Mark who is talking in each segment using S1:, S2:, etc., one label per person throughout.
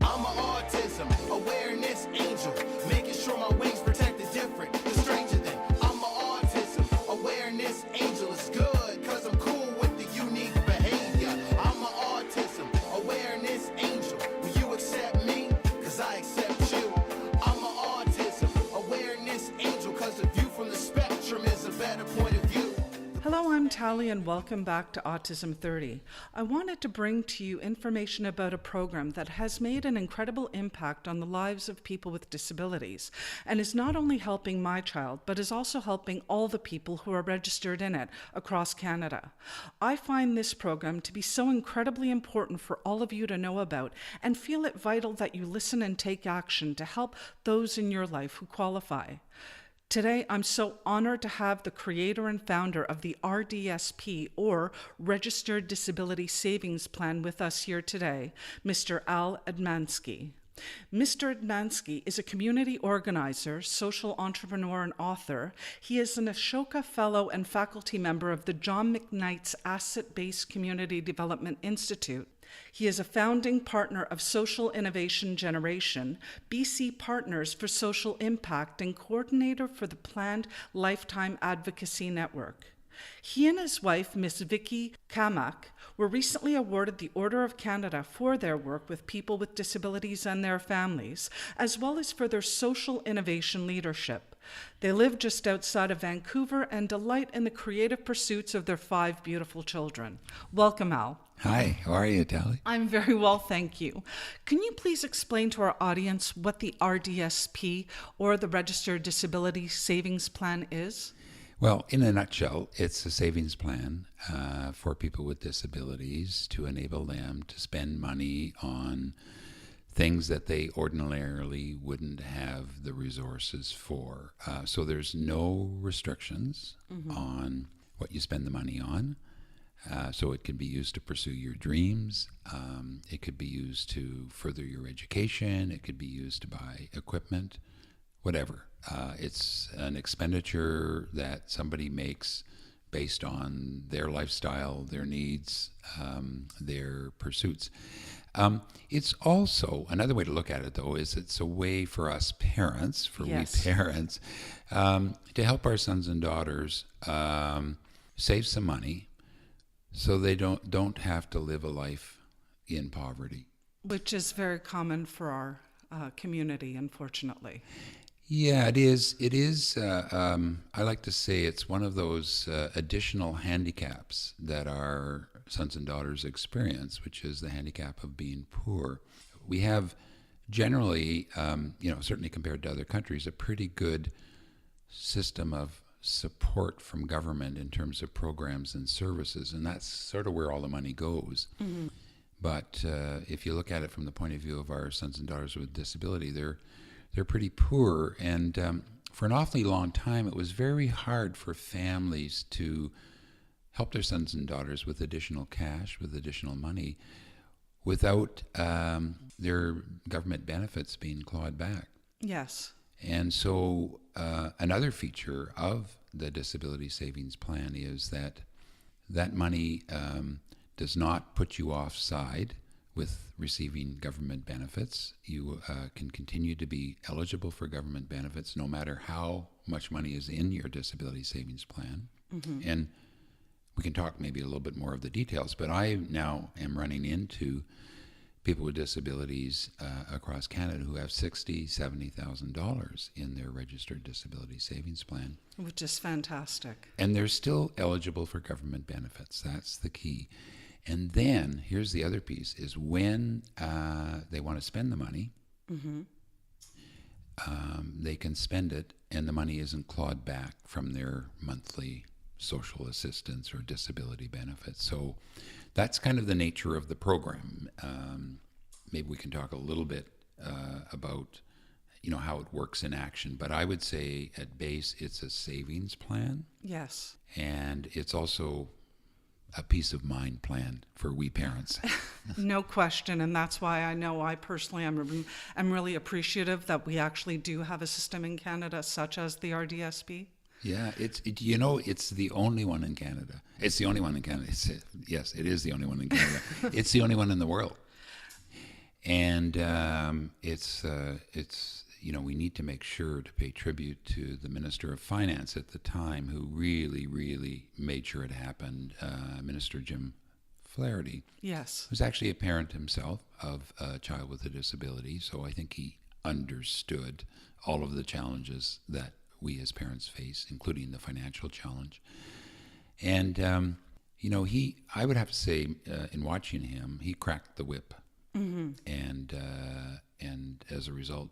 S1: I'm an autism awareness angel, making sure my wings protect the different, the stranger than. I'm an autism awareness angel. It's good, cause I'm cool with the unique behavior. I'm an autism awareness angel. Will you accept me? Cause I accept you. I'm an autism awareness angel, cause the view from the spectrum is a better point of view.
S2: Hello, I'm Tally and welcome back to Autism 30. I wanted to bring to you information about a program that has made an incredible impact on the lives of people with disabilities and is not only helping my child, but is also helping all the people who are registered in it across Canada. I find this program to be so incredibly important for all of you to know about and feel it vital that you listen and take action to help those in your life who qualify. Today, I'm so honored to have the creator and founder of the RDSP, or Registered Disability Savings Plan, with us here today, Mr. Al Etmanski. Mr. Etmanski is a community organizer, social entrepreneur, and author. He is an Ashoka Fellow and faculty member of the John McKnight's Asset-Based Community Development Institute. He is a founding partner of Social Innovation Generation, BC Partners for Social Impact, and coordinator for the Planned Lifetime Advocacy Network. He and his wife, Miss Vicky Kamak, were recently awarded the Order of Canada for their work with people with disabilities and their families, as well as for their social innovation leadership. They live just outside of Vancouver and delight in the creative pursuits of their 5 beautiful children. Welcome, Al.
S3: Hi, how are you, Tally?
S2: I'm very well, thank you. Can you please explain to our audience what the RDSP, or the Registered Disability Savings Plan, is?
S3: Well, in a nutshell, it's a savings plan for people with disabilities to enable them to spend money on things that they ordinarily wouldn't have the resources for. So there's no restrictions on what you spend the money on. So it can be used to pursue your dreams. It could be used to further your education. It could be used to buy equipment, whatever. It's an expenditure that somebody makes based on their lifestyle, their needs, their pursuits. It's also, another way to look at it, though, is it's a way for us parents, we parents, to help our sons and daughters save some money so they don't have to live a life in poverty. Which
S2: is very common for our community, unfortunately.
S3: Yeah, it is. It is. I like to say it's one of those additional handicaps that our sons and daughters experience, which is the handicap of being poor. We have generally, certainly compared to other countries, a pretty good system of support from government in terms of programs and services, and that's sort of where all the money goes. Mm-hmm. But if you look at it from the point of view of our sons and daughters with disability, they're pretty poor, and for an awfully long time it was very hard for families to help their sons and daughters with additional cash, with additional money, without their government benefits being clawed back.
S2: Yes.
S3: And so another feature of the Disability Savings Plan is that money does not put you offside with receiving government benefits. You can continue to be eligible for government benefits no matter how much money is in your disability savings plan. Mm-hmm. And we can talk maybe a little bit more of the details, but I now am running into people with disabilities across Canada who have $60,000, $70,000 in their registered disability savings plan.
S2: Which is fantastic.
S3: And they're still eligible for government benefits. That's the key. And then, here's the other piece, is when they want to spend the money, mm-hmm. They can spend it, and the money isn't clawed back from their monthly social assistance or disability benefits. So that's kind of the nature of the program. Maybe we can talk a little bit about how it works in action. But I would say at base, it's a savings plan.
S2: Yes.
S3: And it's also a peace of mind plan for we parents.
S2: No question, and that's why I know I personally am really appreciative that we actually do have a system in Canada such as the RDSP.
S3: Yeah, it's the only one in Canada. It's the only one in Canada. Yes, it is the only one in Canada. It's the only one in the world. And it's we need to make sure to pay tribute to the Minister of Finance at the time, who really, really made sure it happened, Minister Jim Flaherty.
S2: Yes.
S3: Was actually a parent himself of a child with a disability, so I think he understood all of the challenges that we as parents face, including the financial challenge. And, I would have to say, in watching him, he cracked the whip. Mm-hmm. And as a result,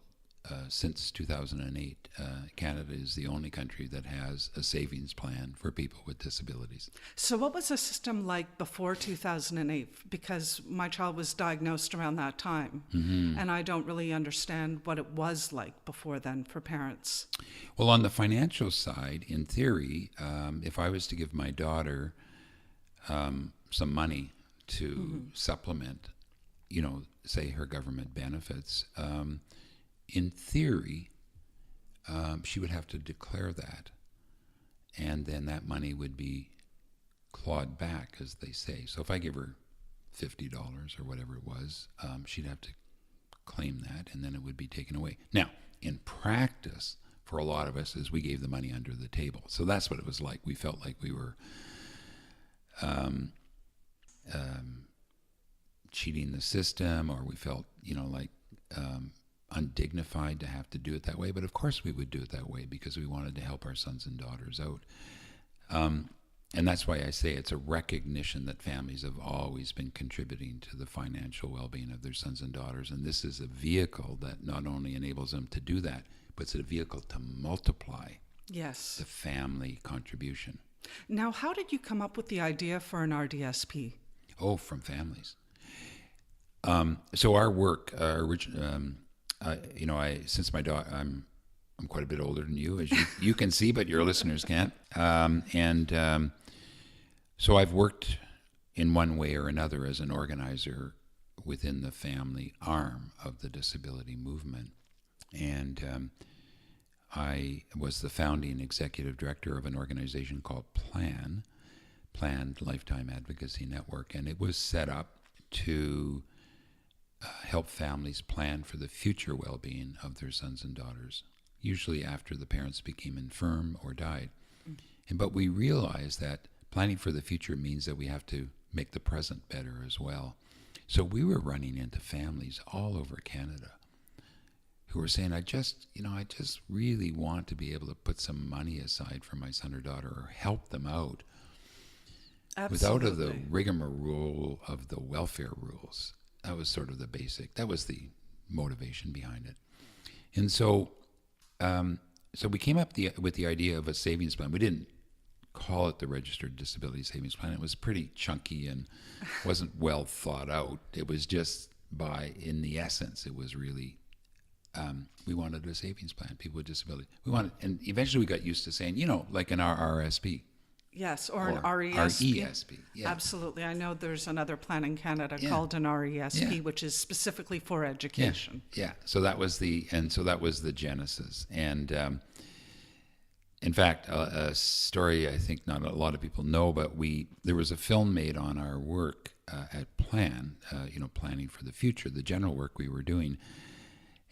S3: since 2008, Canada is the only country that has a savings plan for people with disabilities.
S2: So what was the system like before 2008? Because my child was diagnosed around that time, mm-hmm. and I don't really understand what it was like before then for parents.
S3: Well, on the financial side, in theory, if I was to give my daughter some money to mm-hmm. supplement, say her government benefits, in theory, she would have to declare that, and then that money would be clawed back, as they say. So if I give her $50 or whatever it was, she'd have to claim that, and then it would be taken away. Now, in practice, for a lot of us, is we gave the money under the table. So that's what it was like. We felt like we were cheating the system, or we felt, like undignified to have to do it that way. But of course we would do it that way because we wanted to help our sons and daughters out. And that's why I say it's a recognition that families have always been contributing to the financial well-being of their sons and daughters. And this is a vehicle that not only enables them to do that, but it's a vehicle to multiply the family contribution.
S2: Now, how did you come up with the idea for an RDSP?
S3: Oh, from families. So our work, since my daughter, I'm quite a bit older than you, as you can see, but your listeners can't. So I've worked in one way or another as an organizer within the family arm of the disability movement. And I was the founding executive director of an organization called Planned Lifetime Advocacy Network, and it was set up to help families plan for the future well-being of their sons and daughters, usually after the parents became infirm or died. But we realized that planning for the future means that we have to make the present better as well. So we were running into families all over Canada who were saying, I just really want to be able to put some money aside for my son or daughter, or help them out.
S2: Absolutely.
S3: Without the rigmarole of the welfare rules. That was sort of the basic. That was the motivation behind it. And so we came up with the idea of a savings plan. We didn't call it the Registered Disability Savings Plan. It was pretty chunky and wasn't well thought out. It was just in the essence, it was really, we wanted a savings plan, people with disability. And eventually we got used to saying, like an RRSP.
S2: Yes, or an R.D.S.P.
S3: R.D.S.P. Yeah.
S2: Absolutely. I know there's another plan in Canada called an R.D.S.P., which is specifically for education.
S3: Yeah. So that was the genesis. And in fact, a story I think not a lot of people know, but there was a film made on our work at Plan, planning for the future, the general work we were doing.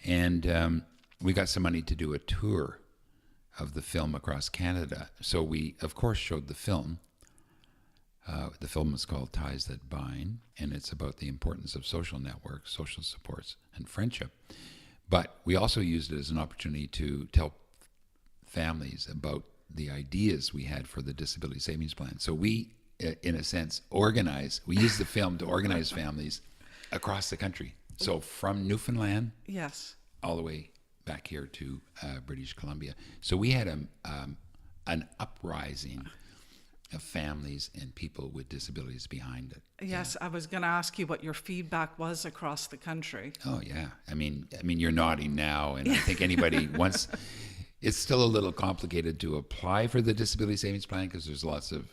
S3: And we got some money to do a tour of the film across Canada. So we, of course, showed the film. The film is called Ties That Bind, and it's about the importance of social networks, social supports, and friendship. But we also used it as an opportunity to tell families about the ideas we had for the Disability Savings Plan. So we, in a sense, we used the film to organize families across the country. So from Newfoundland all the way back here to British Columbia. So we had an uprising of families and people with disabilities behind it.
S2: Yes, I was going to ask you what your feedback was across the country.
S3: Oh yeah, I mean you're nodding now, and I think anybody wants. It's still a little complicated to apply for the Disability Savings Plan because there's lots of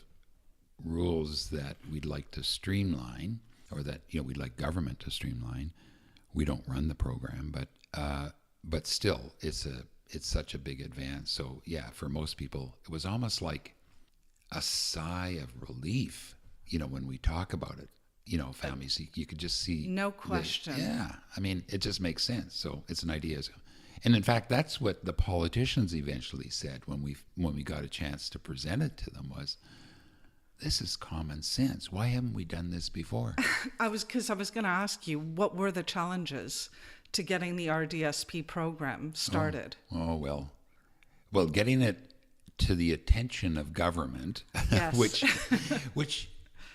S3: rules that we'd like to streamline, or that we'd like government to streamline. We don't run the program, but still, it's such a big advance. So yeah, for most people, it was almost like a sigh of relief. When we talk about it, families, you could just see.
S2: No question.
S3: Yeah, I mean, it just makes sense. So it's an idea. And in fact, that's what the politicians eventually said when we got a chance to present it to them was, this is common sense. Why haven't we done this before?
S2: I was going to ask you, what were the challenges to getting the RDSP program started?
S3: Well, getting it to the attention of government,
S2: yes.
S3: which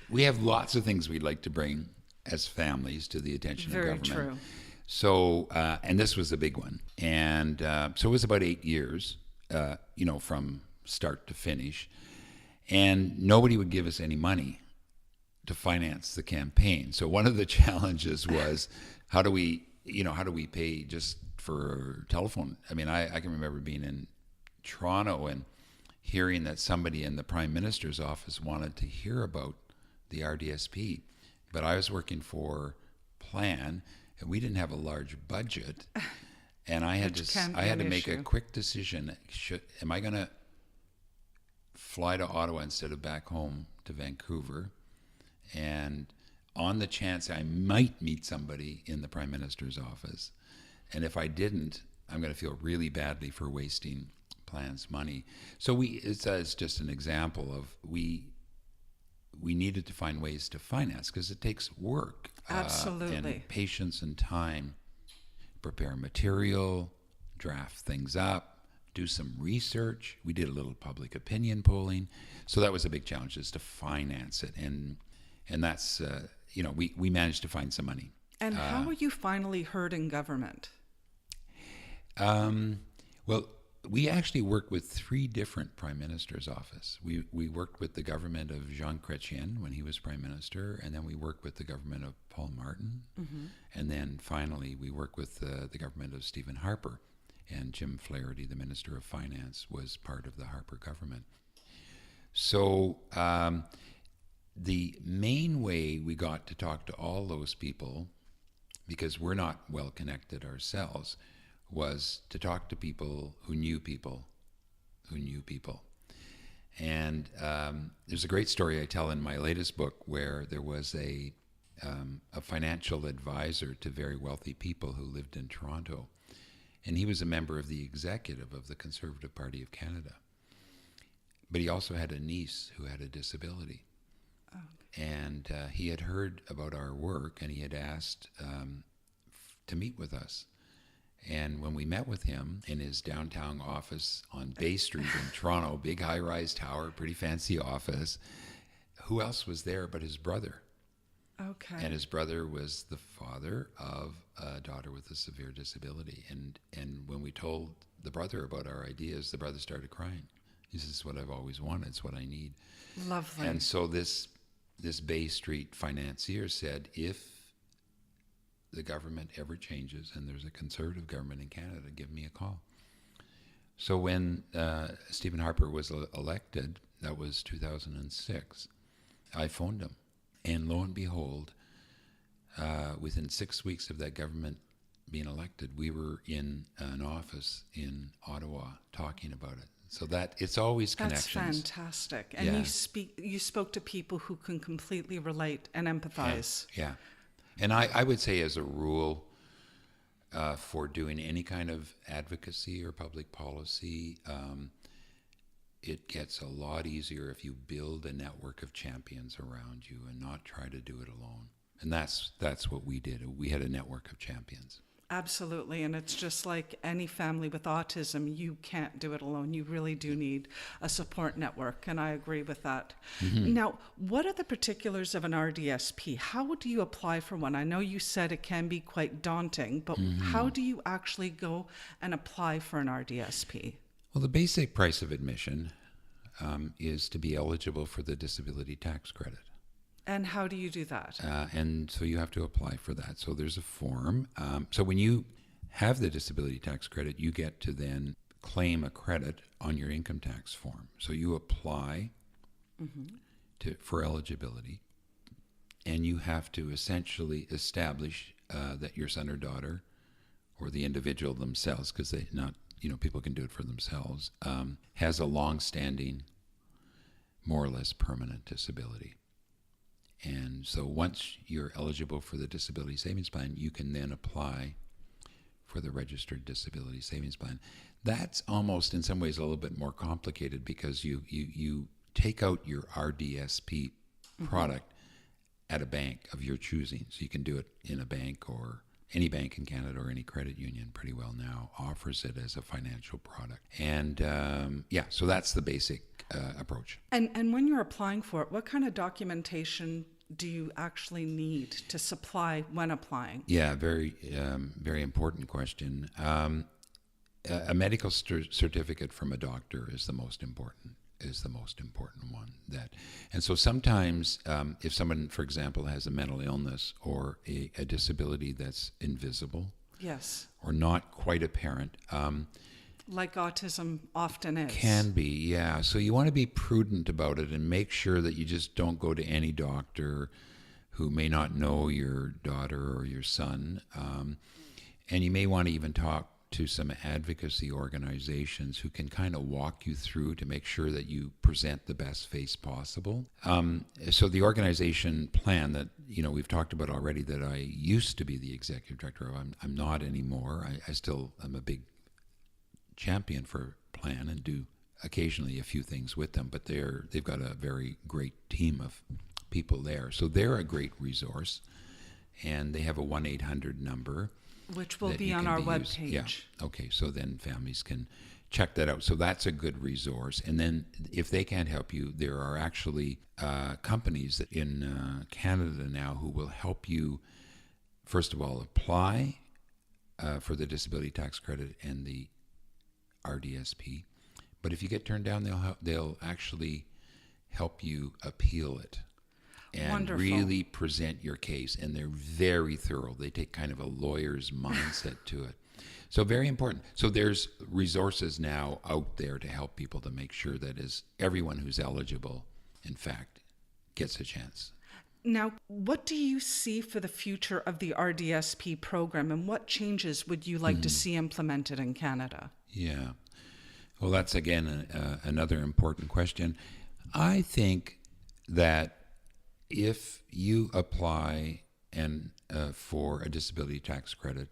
S3: we have lots of things we'd like to bring as families to the attention of government.
S2: Very true.
S3: So, and this was a big one. And so it was about 8 years, from start to finish. And nobody would give us any money to finance the campaign. So one of the challenges was, how do we pay just for telephone? I mean, I can remember being in Toronto and hearing that somebody in the Prime Minister's office wanted to hear about the RDSP. But I was working for Plan, and we didn't have a large budget. And I had to make a quick decision. Am I going to fly to Ottawa instead of back home to Vancouver? And on the chance I might meet somebody in the Prime Minister's office. And if I didn't, I'm going to feel really badly for wasting Plan's money. So it's just an example of we needed to find ways to finance, because it takes work.
S2: Absolutely.
S3: And patience and time. Prepare material, draft things up, do some research. We did a little public opinion polling. So that was a big challenge, is to finance it. And that's, we managed to find some money.
S2: And how were you finally heard in government?
S3: Well, we actually worked with 3 different Prime Minister's office. We worked with the government of Jean Chrétien when he was Prime Minister, and then we worked with the government of Paul Martin. Mm-hmm. And then finally we worked with the government of Stephen Harper. And Jim Flaherty, the Minister of Finance, was part of the Harper government. So the main way we got to talk to all those people, because we're not well connected ourselves, was to talk to people who knew people who knew people. And there's a great story I tell in my latest book where there was a financial advisor to very wealthy people who lived in Toronto. And he was a member of the executive of the Conservative Party of Canada. But he also had a niece who had a disability. Oh, okay. And he had heard about our work, and he had asked to meet with us. And when we met with him in his downtown office on Bay Street in Toronto, big high-rise tower, pretty fancy office, who else was there but his brother?
S2: Okay.
S3: And his brother was the father of a daughter with a severe disability. And when we told the brother about our ideas, the brother started crying. He says, "It's what I've always wanted. It's what I need."
S2: Lovely.
S3: And so this Bay Street financier said, if the government ever changes and there's a Conservative government in Canada, give me a call. So when Stephen Harper was elected, that was 2006, I phoned him. And lo and behold, within 6 weeks of that government being elected, we were in an office in Ottawa talking about it. So that it's always connections.
S2: That's fantastic. And you spoke to people who can completely relate and empathize.
S3: Yeah. And I would say, as a rule, for doing any kind of advocacy or public policy, it gets a lot easier if you build a network of champions around you and not try to do it alone. And that's what we did. We had a network of champions.
S2: Absolutely. And it's just like any family with autism, you can't do it alone. You really do need a support network. And I agree with that. Mm-hmm. Now, what are the particulars of an RDSP? How do you apply for one? I know you said it can be quite daunting, but how do you actually go and apply for an RDSP?
S3: Well, the basic price of admission is to be eligible for the disability tax credit.
S2: And how do you do that?
S3: And so you have to apply for that. So there's a form. So when you have the disability tax credit, you get to then claim a credit on your income tax form. So you apply, for eligibility, and you have to essentially establish that your son or daughter, or the individual themselves, because people can do it for themselves, has a long-standing, more or less permanent disability. And so once you're eligible for the disability savings plan, you can then apply for the registered disability savings plan. That's almost in some ways a little bit more complicated, because you take out your RDSP product at a bank of your choosing. So you can do it in a bank, or any bank in Canada, or any credit union pretty well now offers it as a financial product. And so that's the basic approach.
S2: And when you're applying for it, what kind of documentation do you actually need to supply when applying?
S3: Yeah, very important question. A medical certificate from a doctor is the most important one. And so sometimes if someone, for example, has a mental illness or a disability that's invisible,
S2: yes,
S3: or not quite apparent,
S2: like autism often is.
S3: Can be, yeah. So you want to be prudent about it and make sure that you just don't go to any doctor who may not know your daughter or your son. And you may want to even talk to some advocacy organizations who can kind of walk you through to make sure that you present the best face possible. So the organization plan that we've talked about already, that I used to be the executive director of, I'm not anymore. I still am a big champion for plan and do occasionally a few things with them, but they've got a very great team of people there. So they're a great resource, and they have a 1-800 number.
S2: Which will be on our webpage.
S3: Yeah. Okay, so then families can check that out. So that's a good resource. And then if they can't help you, there are actually companies that in Canada now who will help you, first of all, apply for the disability tax credit and the R.D.S.P. But if you get turned down, they'll actually help you appeal it and
S2: Wonderful.
S3: Really present your case. And they're very thorough. They take kind of a lawyer's mindset to it. So very important. So there's resources now out there to help people to make sure that everyone who's eligible, in fact, gets a chance.
S2: Now, what do you see for the future of the RDSP program, and what changes would you like to see implemented in Canada?
S3: Yeah. Well, that's, again, another important question. I think that if you apply for a disability tax credit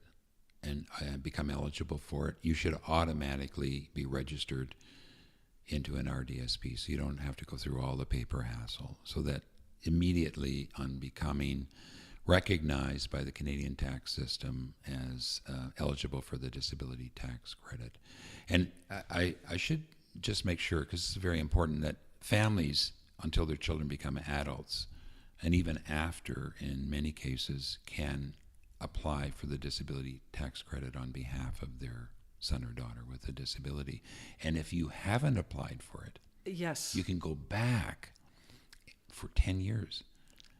S3: and become eligible for it, you should automatically be registered into an RDSP, so you don't have to go through all the paper hassle, so that immediately on becoming recognized by the Canadian tax system as eligible for the disability tax credit. And I should just make sure, because it's very important, that families, until their children become adults, and even after, in many cases, can apply for the disability tax credit on behalf of their son or daughter with a disability. And if you haven't applied for it,
S2: yes,
S3: you can go back for 10 years.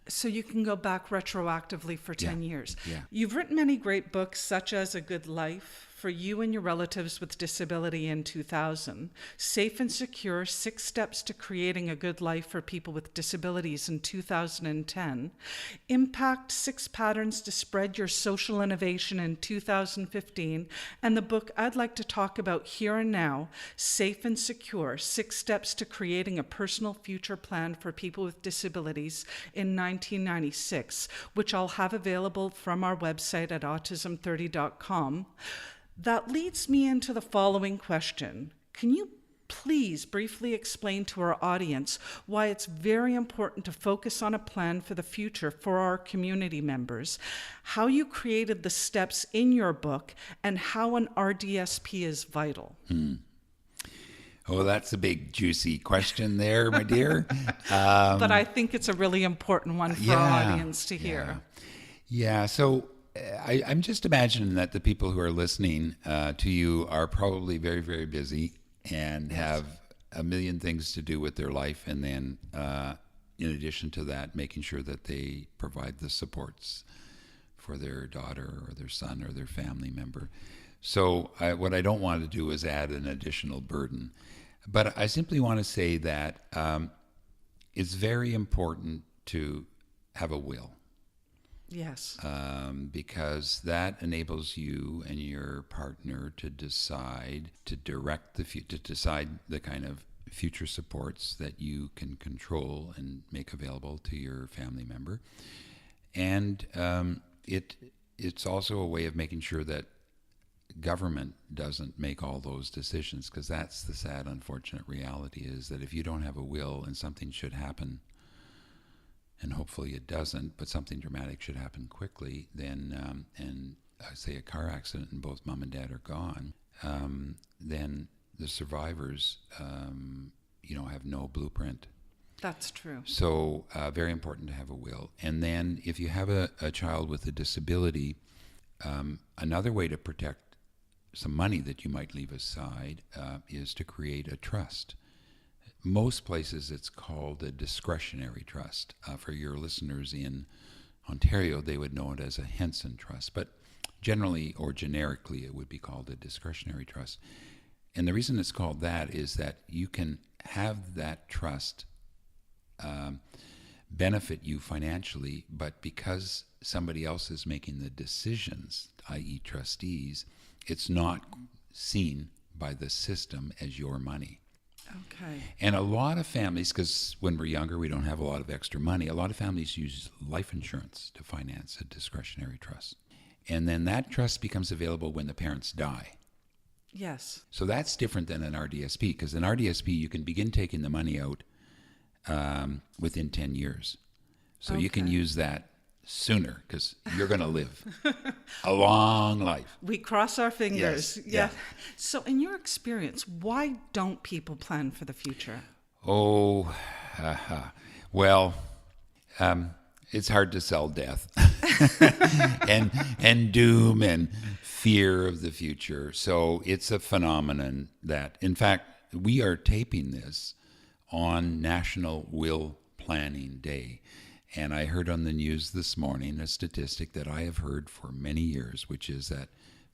S2: So you can go back retroactively for 10 years.
S3: Yeah.
S2: You've written many great books, such as A Good Life for You and Your Relatives with Disability in 2000, Safe and Secure, 6 Steps to Creating a Good Life for People with Disabilities in 2010, Impact, 6 Patterns to Spread Your Social Innovation in 2015, and the book I'd like to talk about here and now, Safe and Secure, 6 Steps to Creating a Personal Future Plan for People with Disabilities in 1996, which I'll have available from our website at autism30.com. That leads me into the following question. Can you please briefly explain to our audience why it's very important to focus on a plan for the future for our community members, how you created the steps in your book, and how an RDSP is vital?
S3: Oh, that's a big, juicy question there, my dear.
S2: But I think it's a really important one for our audience to hear.
S3: Yeah, so I'm just imagining that the people who are listening to you are probably very, very busy and have a million things to do with their life. And then in addition to that, making sure that they provide the supports for their daughter or their son or their family member. So what I don't want to do is add an additional burden. But I simply want to say that it's very important to have a will.
S2: Yes.
S3: Because that enables you and your partner to decide, to direct to decide the kind of future supports that you can control and make available to your family member. And it's also a way of making sure that government doesn't make all those decisions, because that's the sad, unfortunate reality, is that if you don't have a will and something should happen, and hopefully it doesn't, but something dramatic should happen quickly, then, and say a car accident and both mom and dad are gone, then the survivors, have no blueprint.
S2: That's true.
S3: So very important to have a will. And then if you have a child with a disability, another way to protect some money that you might leave aside is to create a trust. Most places it's called a discretionary trust. For your listeners in Ontario, they would know it as a Henson trust, but generally or generically it would be called a discretionary trust. And the reason it's called that is that you can have that trust benefit you financially, but because somebody else is making the decisions, i.e. trustees, it's not seen by the system as your money.
S2: Okay.
S3: And a lot of families, because when we're younger, we don't have a lot of extra money, a lot of families use life insurance to finance a discretionary trust. And then that trust becomes available when the parents die.
S2: Yes.
S3: So that's different than an R.D.S.P, because an R.D.S.P, you can begin taking the money out within 10 years. So you can use that sooner, because you're going to live a long life.
S2: We cross our fingers.
S3: Yes.
S2: Yeah. So in your experience, why don't people plan for the future?
S3: Oh, well, it's hard to sell death and doom and fear of the future. So it's a phenomenon that, in fact, we are taping this on National Will Planning Day. And I heard on the news this morning a statistic that I have heard for many years, which is that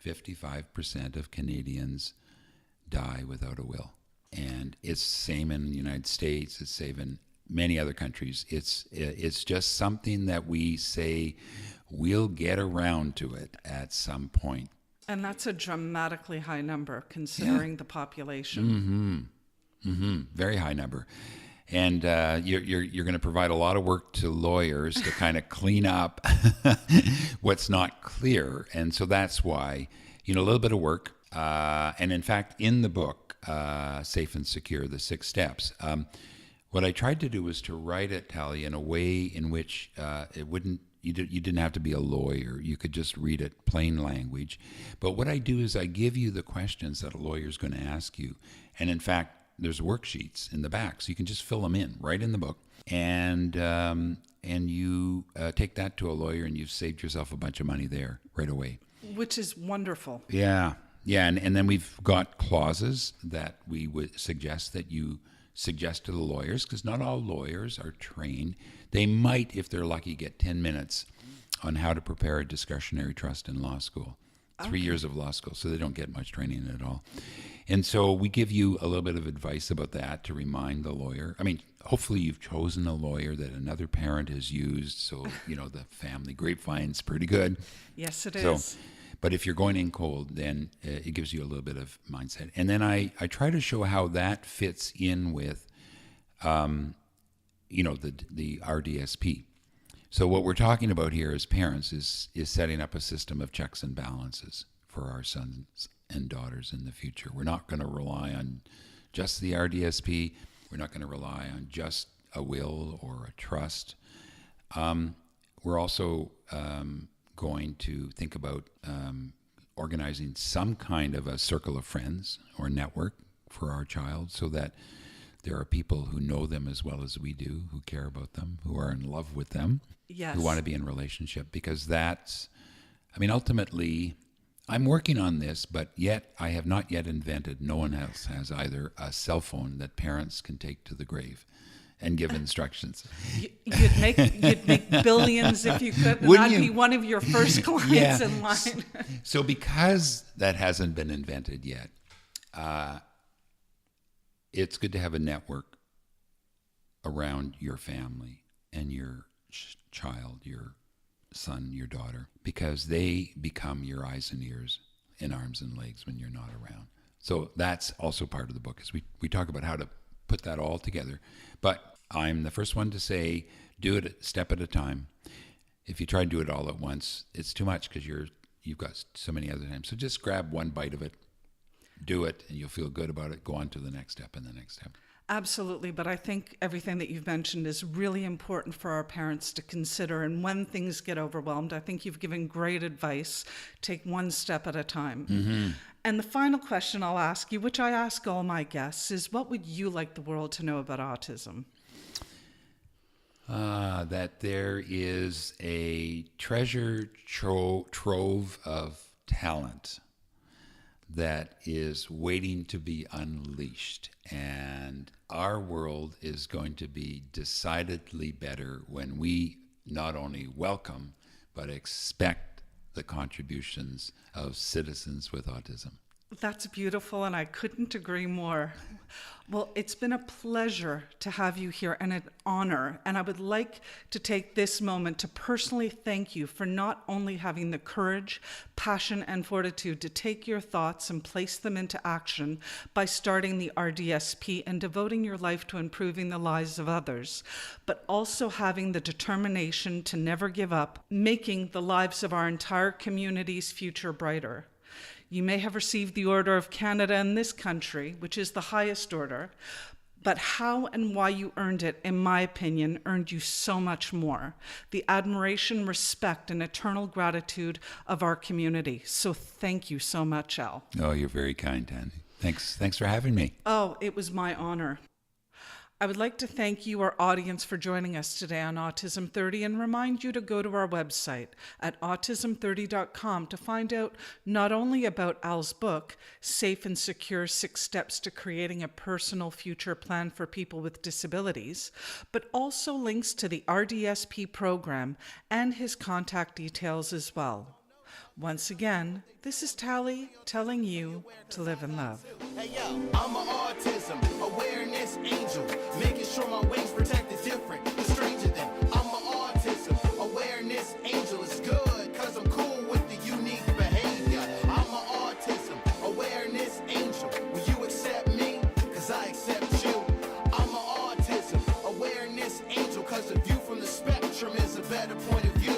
S3: 55% of Canadians die without a will. And it's the same in the United States, it's the same in many other countries. It's just something that we say we'll get around to it at some point.
S2: And that's a dramatically high number considering the population.
S3: Very high number. And you're going to provide a lot of work to lawyers to kind of clean up what's not clear. And so that's why, a little bit of work. And in fact, in the book, Safe and Secure, the 6 steps, what I tried to do was to write it, Tally, in a way in which you didn't have to be a lawyer. You could just read it plain language. But what I do is I give you the questions that a lawyer is going to ask you. And in fact, there's worksheets in the back, so you can just fill them in right in the book. And you take that to a lawyer, and you've saved yourself a bunch of money there right away.
S2: Which is wonderful.
S3: Yeah. And then we've got clauses that we would suggest that you suggest to the lawyers, because not all lawyers are trained. They might, if they're lucky, get 10 minutes on how to prepare a discretionary trust in law school. 3 years of law school, so they don't get much training at all. And so we give you a little bit of advice about that to remind the lawyer. I mean, hopefully you've chosen a lawyer that another parent has used, so, the family grapevine's pretty good.
S2: Yes, it is.
S3: So, but if you're going in cold, then it gives you a little bit of mindset. And then I try to show how that fits in with, the RDSP. So what we're talking about here as parents is setting up a system of checks and balances for our sons and daughters in the future. We're not going to rely on just the RDSP. We're not going to rely on just a will or a trust. We're also going to think about organizing some kind of a circle of friends or network for our child, so that there are people who know them as well as we do, who care about them, who are in love with them,
S2: yes,
S3: who want to be in relationship. Because ultimately, I'm working on this, but yet I have not yet invented, no one else has either, a cell phone that parents can take to the grave and give instructions.
S2: You'd make billions if you could, and
S3: Wouldn't
S2: I'd
S3: you?
S2: be one of your first clients in line.
S3: So because that hasn't been invented yet, it's good to have a network around your family and your child, your son, your daughter, because they become your eyes and ears and arms and legs when you're not around. So that's also part of the book, is we talk about how to put that all together. But I'm the first one to say, do it a step at a time. If you try and do it all at once, it's too much because you've got so many other times. So just grab one bite of it, do it, and you'll feel good about it. Go on to the next step and the next step.
S2: Absolutely, but I think everything that you've mentioned is really important for our parents to consider. And when things get overwhelmed, I think you've given great advice. Take one step at a time. Mm-hmm. And the final question I'll ask you, which I ask all my guests, is what would you like the world to know about autism?
S3: That there is a treasure trove of talent that is waiting to be unleashed. And our world is going to be decidedly better when we not only welcome, but expect the contributions of citizens with autism.
S2: That's beautiful, and I couldn't agree more. Well, it's been a pleasure to have you here and an honor. And I would like to take this moment to personally thank you for not only having the courage, passion, and fortitude to take your thoughts and place them into action by starting the R.D.S.P. and devoting your life to improving the lives of others, but also having the determination to never give up, making the lives of our entire community's future brighter. You may have received the Order of Canada in this country, which is the highest order, but how and why you earned it, in my opinion, earned you so much more. The admiration, respect, and eternal gratitude of our community. So thank you so much, Al.
S3: Oh, you're very kind, Andy. Thanks for having me.
S2: Oh, it was my honor. I would like to thank you, our audience, for joining us today on Autism 30 and remind you to go to our website at autism30.com to find out not only about Al's book, Safe and Secure 6 Steps to Creating a Personal Future Plan for People with Disabilities, but also links to the R.D.S.P. program and his contact details as well. Once again, this is Tally telling you to live in love.
S1: Hey yo, I'm an autism awareness angel, making sure my wings protect the different, the stranger than. I'm an autism awareness angel. It's good, cause I'm cool with the unique behavior. I'm an autism awareness angel. Will you accept me? Cause I accept you. I'm an autism awareness angel, cause a view from the spectrum is a better point of view.